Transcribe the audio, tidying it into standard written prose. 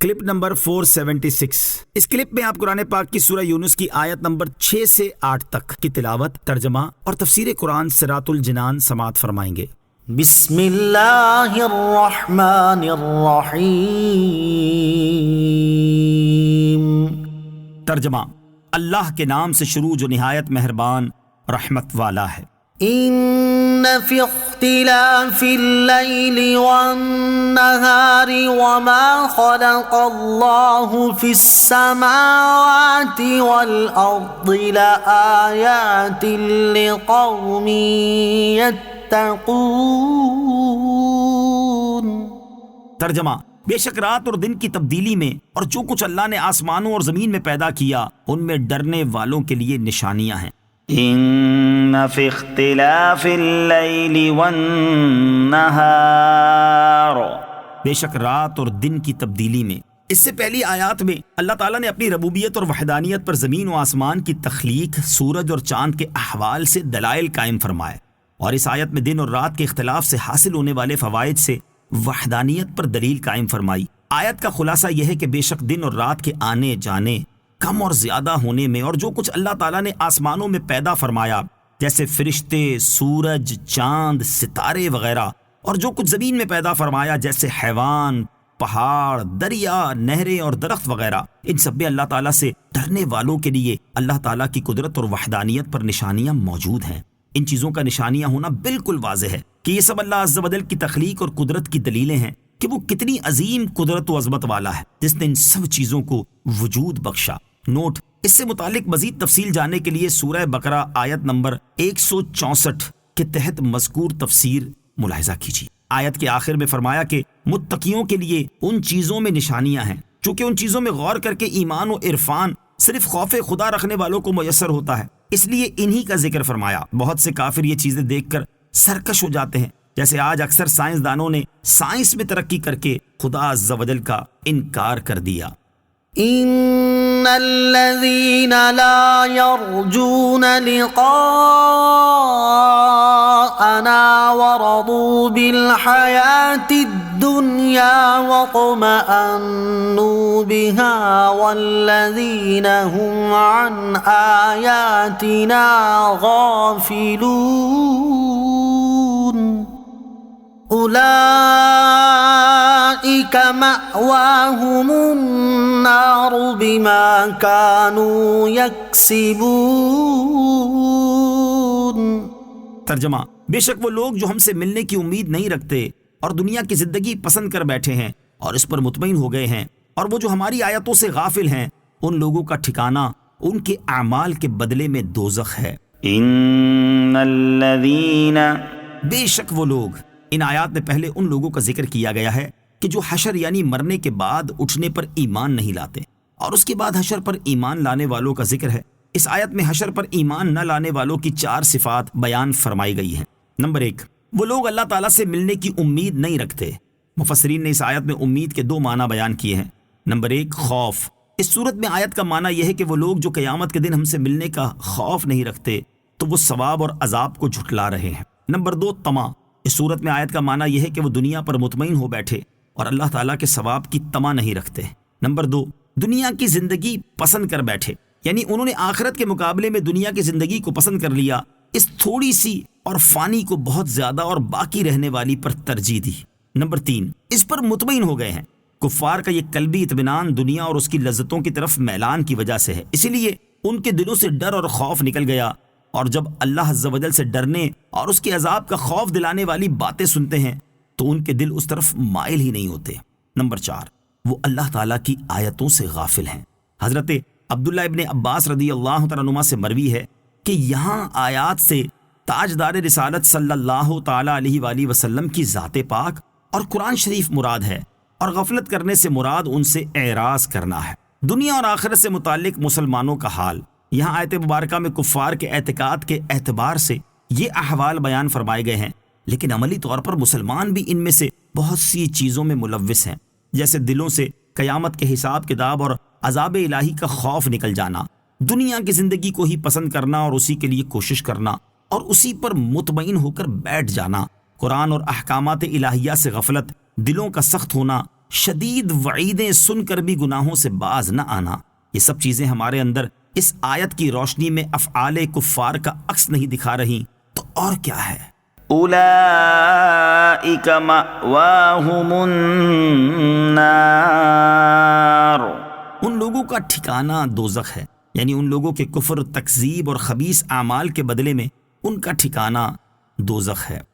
Clip number 476۔ اس clip میں آپ قرآن پاک کی سورہ یونس کی آیت نمبر 6 سے 8 تک کی تلاوت، ترجمہ اور تفسیر قرآن صراط الجنان سماعت فرمائیں گے۔ بسم اللہ الرحمن الرحیم۔ ترجمہ: اللہ کے نام سے شروع جو نہایت مہربان رحمت والا ہے۔ ان فی اختلاف اللیل والنہار وما خلق اللہ فی السماوات والارض لآیات لقوم یتقون۔ ترجمہ: بے شک رات اور دن کی تبدیلی میں اور جو کچھ اللہ نے آسمانوں اور زمین میں پیدا کیا ان میں ڈرنے والوں کے لیے نشانیاں ہیں۔ ان فی اختلاف اللیل والنہار، بے شک رات اور دن کی تبدیلی میں۔ اس سے پہلی آیات میں اللہ تعالیٰ نے اپنی ربوبیت اور وحدانیت پر زمین و آسمان کی تخلیق، سورج اور چاند کے احوال سے دلائل قائم فرمائے، اور اس آیت میں دن اور رات کے اختلاف سے حاصل ہونے والے فوائد سے وحدانیت پر دلیل قائم فرمائی۔ آیت کا خلاصہ یہ ہے کہ بے شک دن اور رات کے آنے جانے، کم اور زیادہ ہونے میں، اور جو کچھ اللہ تعالیٰ نے آسمانوں میں پیدا فرمایا جیسے فرشتے، سورج، چاند، ستارے وغیرہ، اور جو کچھ زمین میں پیدا فرمایا جیسے حیوان، پہاڑ، دریا، نہریں اور درخت وغیرہ، ان سب میں اللہ تعالیٰ سے ڈرنے والوں کے لیے اللہ تعالیٰ کی قدرت اور وحدانیت پر نشانیاں موجود ہیں۔ ان چیزوں کا نشانیاں ہونا بالکل واضح ہے کہ یہ سب اللہ عز و جل کی تخلیق اور قدرت کی دلیلیں ہیں کہ وہ کتنی عظیم قدرت و عظمت والا ہے جس نے ان سب چیزوں کو وجود بخشا۔ نوٹ: اس سے متعلق مزید تفصیل جاننے کے لیے سورہ بقرہ آیت نمبر 164 کے تحت مذکور تفسیر ملاحظہ کیجیے۔ آیت کے آخر میں فرمایا کہ متقیوں کے لیے ان چیزوں میں نشانیاں ہیں، چونکہ ان چیزوں میں غور کر کے ایمان و عرفان صرف خوف خدا رکھنے والوں کو میسر ہوتا ہے، اس لیے انہی کا ذکر فرمایا۔ بہت سے کافر یہ چیزیں دیکھ کر سرکش ہو جاتے ہیں، جیسے آج اکثر سائنسدانوں نے سائنس میں ترقی کر کے خدا عز و جل کا انکار کر دیا۔ ان الذین لا یرجون لقاءنا ورضوا بالحیاة الدنیا واطمأنوا بها والذین هم عن آیاتنا غافلون اولئک مأواہم النار بما كانوا یکسبون۔ ترجمہ: بے شک وہ لوگ جو ہم سے ملنے کی امید نہیں رکھتے اور دنیا کی زندگی پسند کر بیٹھے ہیں اور اس پر مطمئن ہو گئے ہیں، اور وہ جو ہماری آیتوں سے غافل ہیں، ان لوگوں کا ٹھکانہ ان کے اعمال کے بدلے میں دوزخ ہے۔ ان الذین، بے شک وہ لوگ، ان آیات میں پہلے ان لوگوں کا ذکر کیا گیا ہے کہ جو حشر یعنی مرنے کے بعد اٹھنے پر ایمان نہیں لاتے، اور اس کے بعد حشر پر ایمان لانے والوں کا ذکر ہے۔ اس آیت میں حشر پر ایمان نہ لانے والوں کی 4 صفات بیان فرمائی گئی ہیں۔ نمبر 1، وہ لوگ اللہ تعالیٰ سے ملنے کی امید نہیں رکھتے۔ مفسرین نے اس آیت میں امید کے 2 معنی بیان کیے ہیں۔ نمبر 1، خوف۔ اس صورت میں آیت کا معنی یہ ہے کہ وہ لوگ جو قیامت کے دن ہم سے ملنے کا خوف نہیں رکھتے تو وہ ثواب اور عذاب کو جھٹلا رہے ہیں۔ نمبر 2، طمع۔ اس صورت میں آیت کا معنی یہ ہے کہ وہ دنیا پر مطمئن ہو بیٹھے اور اللہ تعالیٰ کے ثواب کی طمع نہیں رکھتے۔ نمبر 2، دنیا کی زندگی پسند کر بیٹھے، یعنی انہوں نے آخرت کے مقابلے میں دنیا کی زندگی کو پسند کر لیا، اس تھوڑی سی اور فانی کو بہت زیادہ اور باقی رہنے والی پر ترجیح دی۔ نمبر 3، اس پر مطمئن ہو گئے ہیں۔ کفار کا یہ قلبی اطمینان دنیا اور اس کی لذتوں کی طرف میلان کی وجہ سے ہے، اسی لیے ان کے دلوں سے ڈر اور خوف نکل گیا، اور جب اللہ عز و جل سے ڈرنے اور اس کے عذاب کا خوف دلانے والی باتیں سنتے ہیں تو ان کے دل اس طرف مائل ہی نہیں ہوتے۔ نمبر 4، وہ اللہ تعالیٰ کی آیتوں سے غافل ہیں۔ حضرت عبداللہ ابن عباس رضی اللہ تعالیٰ عنہما سے مروی ہے کہ یہاں آیات سے تاجدار رسالت صلی اللہ تعالیٰ علیہ وآلہ وسلم کی ذات پاک اور قرآن شریف مراد ہے، اور غفلت کرنے سے مراد ان سے اعراض کرنا ہے۔ دنیا اور آخرت سے متعلق مسلمانوں کا حال، یہاں آیت مبارکہ میں کفار کے اعتقاد کے اعتبار سے یہ احوال بیان فرمائے گئے ہیں، لیکن عملی طور پر مسلمان بھی ان میں سے بہت سی چیزوں میں ملوث ہیں، جیسے دلوں سے قیامت کے حساب کتاب اور عذاب الہی کا خوف نکل جانا، دنیا کی زندگی کو ہی پسند کرنا اور اسی کے لیے کوشش کرنا، اور اسی پر مطمئن ہو کر بیٹھ جانا، قرآن اور احکامات الہیہ سے غفلت، دلوں کا سخت ہونا، شدید وعیدیں سن کر بھی گناہوں سے باز نہ آنا، یہ سب چیزیں ہمارے اندر اس آیت کی روشنی میں افعال کفار کا عکس نہیں دکھا رہی تو اور کیا ہے؟ اولئک مأواہم النار، ان لوگوں کا ٹھکانہ دوزخ ہے، یعنی ان لوگوں کے کفر، تکذیب اور خبیث اعمال کے بدلے میں ان کا ٹھکانہ دوزخ ہے۔